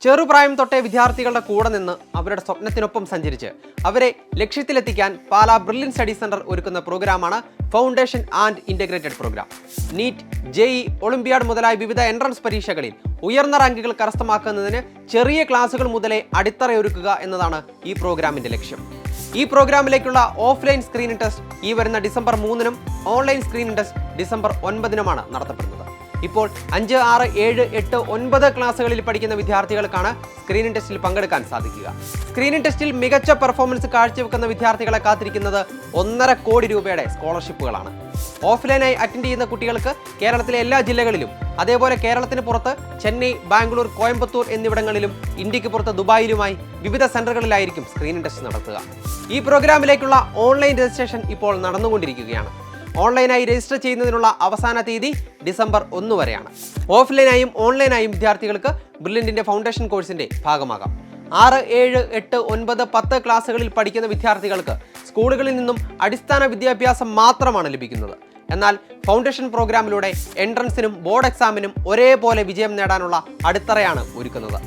ചെറുപ്രായം തൊട്ടേ വിദ്യാർത്ഥികളുടെ കൂടെ നിന്ന് അവരുടെ സ്വപ്നത്തിനൊപ്പം സഞ്ചരിച്ച് അവരെ ലക്ഷ്യത്തിലെത്തിക്കാൻ പാലാ ബ്രില്യൻ സ്റ്റഡി സെന്റർ ഒരുക്കുന്ന പ്രോഗ്രാമാണ് foundation and integrated program. NEET, JEE, olympiad മുതലായ വിവിധ എൻട്രൻസ് പരീക്ഷകളിൽ ഉയർന്ന റാങ്കുകൾ കരസ്ഥമാക്കുന്നതിന് ചെറിയ ക്ലാസുകൾ മുതലേ അടിത്തറയൊരുക്കുക എന്നതാണ് ഈ പ്രോഗ്രാമിന്റെ ലക്ഷ്യം. ഈ പ്രോഗ്രാമിലേക്കുള്ള ഓഫ്ലൈൻ സ്ക്രീനിംഗ് ടെസ്റ്റ് ഈ വരുന്ന ഡിസംബർ 3-നും ഓൺലൈൻ സ്ക്രീനിംഗ് ടെസ്റ്റ് ഡിസംബർ 9-നുമാണ് നടത്തപ്പെടുന്നത്. ഇപ്പോൾ 5, 6, 7, 8, 9 ക്ലാസ്സുകളിൽ പഠിക്കുന്ന വിദ്യാർത്ഥികൾക്കാണ് സ്ക്രീനിംഗ് ടെസ്റ്റിൽ പങ്കെടുക്കാൻ സാധിക്കുക. സ്ക്രീനിംഗ് ടെസ്റ്റിൽ മികച്ച പെർഫോമൻസ് കാഴ്ചവെക്കുന്ന വിദ്യാർത്ഥികളെ കാത്തിരിക്കുന്നത് 1.5 കോടി രൂപയുടെ സ്കോളർഷിപ്പുകളാണ്. ഓഫ്ലൈനായി അറ്റൻഡ് ചെയ്യുന്ന കുട്ടികൾക്ക് കേരളത്തിലെ എല്ലാ ജില്ലകളിലും, അതേപോലെ കേരളത്തിന് പുറത്ത് ചെന്നൈ, ബാംഗ്ലൂർ, കോയമ്പത്തൂർ എന്നിവിടങ്ങളിലും ഇന്ത്യക്ക് പുറത്ത് ദുബായിലുമായി വിവിധ സെന്ററുകളിലായിരിക്കും സ്ക്രീനിംഗ് ടെസ്റ്റ് നടത്തുക. ഈ പ്രോഗ്രാമിലേക്കുള്ള ഓൺലൈൻ രജിസ്ട്രേഷൻ ഇപ്പോൾ നടന്നുകൊണ്ടിരിക്കുകയാണ്. ഓൺലൈനായി രജിസ്റ്റർ ചെയ്യുന്നതിനുള്ള അവസാന തീയതി ഡിസംബർ 1 വരെയാണ്. ഓഫ്ലൈനായും ഓൺലൈനായും വിദ്യാർത്ഥികൾക്ക് ബ്രില്യന്റിന്റെ ഫൗണ്ടേഷൻ കോഴ്സിന്റെ ഭാഗമാകാം. 6, 7, 8, 9, 10 ക്ലാസ്സുകളിൽ പഠിക്കുന്ന വിദ്യാർത്ഥികൾക്ക് സ്കൂളുകളിൽ നിന്നും അടിസ്ഥാന വിദ്യാഭ്യാസം മാത്രമാണ് ലഭിക്കുന്നത്. എന്നാൽ ഫൗണ്ടേഷൻ പ്രോഗ്രാമിലൂടെ എൻട്രൻസിനും ബോർഡ് എക്സാമിനും ഒരേപോലെ വിജയം നേടാനുള്ള അടിത്തറയാണ് ഒരുക്കുന്നത്.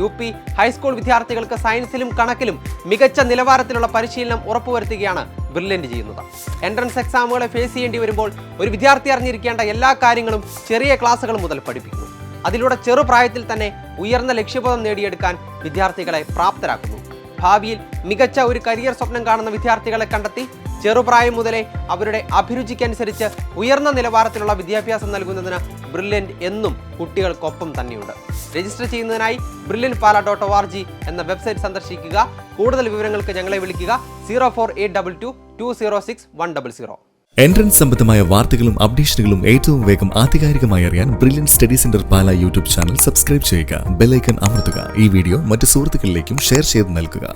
UP ഹൈസ്കൂൾ വിദ്യാർത്ഥികൾക്ക് സയൻസിലും കണക്കിലും മികച്ച നിലവാരത്തിലുള്ള പരിശീലനം ഉറപ്പുവരുത്തുകയാണ് ബ്രില്യന്റ് ചെയ്യുന്നത്. എൻട്രൻസ് എക്സാമുകളെ ഫേസ് ചെയ്യേണ്ടി വരുമ്പോൾ ഒരു വിദ്യാർത്ഥി അറിഞ്ഞിരിക്കേണ്ട എല്ലാ കാര്യങ്ങളും ചെറിയ ക്ലാസ്സുകൾ മുതൽ പഠിപ്പിക്കുന്നു. അതിലൂടെ ചെറുപ്രായത്തിൽ തന്നെ ഉയർന്ന ലക്ഷ്യബോധം നേടിയെടുക്കാൻ വിദ്യാർത്ഥികളെ പ്രാപ്തരാക്കുന്നു. ഭാവിയിൽ മികച്ച ഒരു കരിയർ സ്വപ്നം കാണുന്ന വിദ്യാർത്ഥികളെ കണ്ടെത്തി ചെറുപ്രായം മുതലേ അവരുടെ അഭിരുചിക്കനുസരിച്ച് ഉയർന്ന നിലവാരത്തിലുള്ള വിദ്യാഭ്യാസം നൽകുന്നതിന് ബ്രില്യന്റ് എന്നും കുട്ടികൾക്കൊപ്പം തന്നെയുണ്ട്. രജിസ്റ്റർ ചെയ്യുന്നതിനായി brilliantpala.org എന്ന വെബ്സൈറ്റ് സന്ദർശിക്കുക. കൂടുതൽ വിവരങ്ങൾക്ക് ഞങ്ങളെ വിളിക്കുക 04822 206 100. എൻട്രൻസ് സംബന്ധമായ വാർത്തകളും അപ്ഡേഷനുകളും ഏറ്റവും വേഗം ആധികാരികമായി അറിയാൻ ബ്രില്യൻ സ്റ്റഡി സെന്റർ പാല യൂട്യൂബ് ചാനൽ സബ്സ്ക്രൈബ് ചെയ്യുക. ബെൽ ഐക്കൺ അമർത്തുക. ഈ വീഡിയോ മറ്റു സുഹൃത്തുക്കളിലേക്കും ഷെയർ ചെയ്ത് നൽകുക.